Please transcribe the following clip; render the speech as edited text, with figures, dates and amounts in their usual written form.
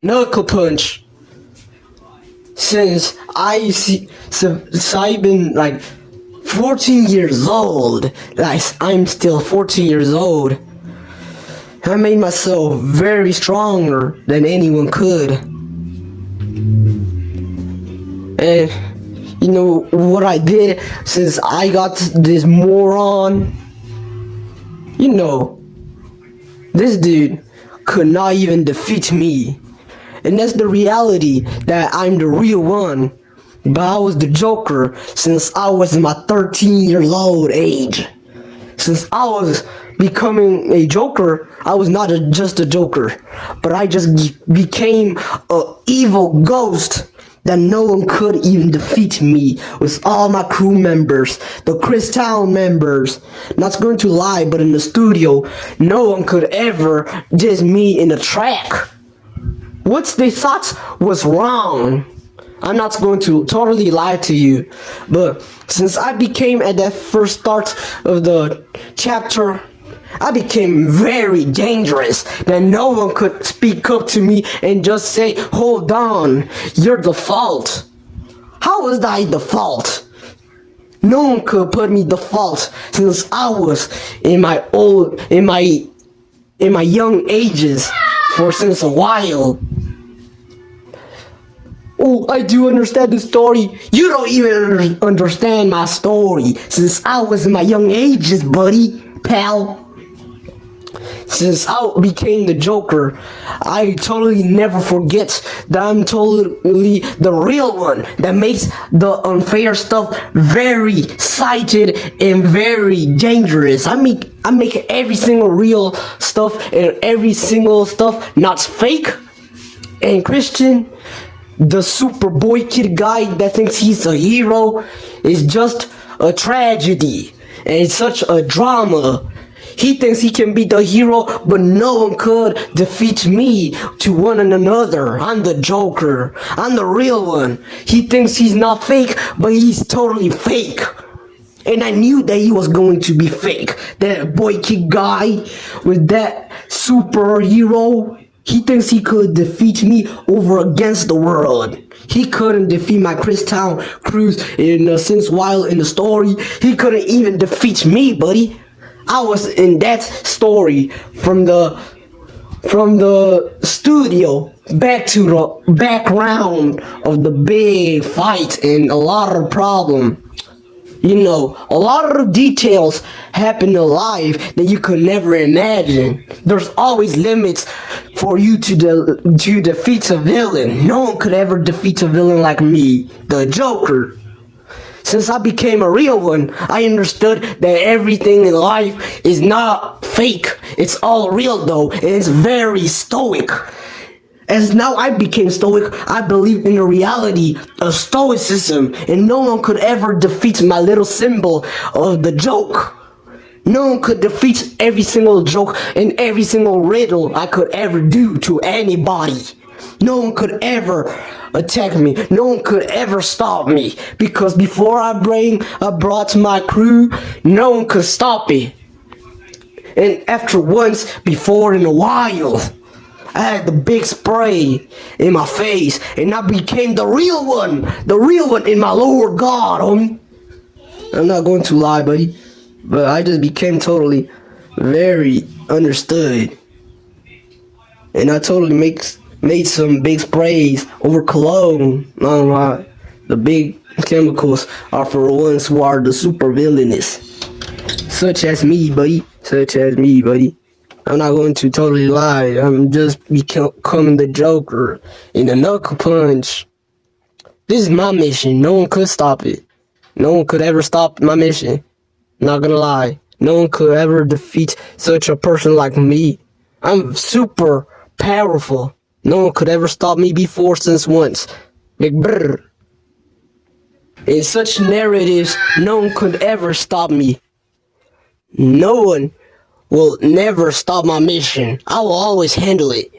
Knuckle punch. Since I've been like 14 years old, like I'm still 14 years old. I made myself very stronger than anyone could. And you know what I did since I got this moron? You know, this dude could not even defeat me. And that's the reality, that I'm the real one. But I was the Joker since I was in my 13-year-old age. Since I was becoming a Joker, I was not just a Joker, but I just became an evil ghost that no one could even defeat me with all my crew members, the Chris Town members. Not going to lie, but in the studio, no one could ever diss me in the track. What they thought was wrong. I'm not going to totally lie to you, but since I became at that first start of the chapter, I became very dangerous, that no one could speak up to me and just say, hold on, you're the fault. How was I the fault? No one could put me the fault since I was in my young ages for since a while. Oh, I do understand the story. You don't even understand my story since I was in my young ages, buddy, pal. Since I became the Joker, I totally never forget that I'm totally the real one that makes the unfair stuff very excited and very dangerous. I make every single real stuff and every single stuff not fake. And Christian, the super boy kid guy that thinks he's a hero, is just a tragedy and it's such a drama. He thinks he can be the hero, but no one could defeat me to one another. I'm the Joker. I'm the real one. He thinks he's not fake, but he's totally fake. And I knew that he was going to be fake. That boy kid guy with that superhero, he thinks he could defeat me over against the world. He couldn't defeat my Chris Town crews in a sense while in the story. He couldn't even defeat me, buddy. I was in that story from the studio back to the background of the big fight and a lot of problem. You know, a lot of the details happen in life that you could never imagine. There's always limits for you to defeat a villain. No one could ever defeat a villain like me, the Joker. Since I became a real one, I understood that everything in life is not fake. It's all real though, and it's very stoic. As now I became stoic, I believe in the reality of stoicism, and no one could ever defeat my little symbol of the joke. No one could defeat every single joke and every single riddle I could ever do to anybody. No one could ever attack me. No one could ever stop me. Because before I brought my crew, no one could stop me. And after once, before in a while, I had the big spray in my face, and I became the real one in my Lord God, homie. I'm not going to lie, buddy, but I just became totally very understood, and I totally made some big sprays over cologne. Not lie, the big chemicals are for ones who are the super villainous, such as me, buddy. I'm not going to totally lie. I'm just becoming the Joker in a knuckle punch. This is my mission. No one could stop it. No one could ever stop my mission. Not gonna lie. No one could ever defeat such a person like me. I'm super powerful. No one could ever stop me before since once. Big brr. In such narratives, no one could ever stop me. No one will never stop my mission. I will always handle it.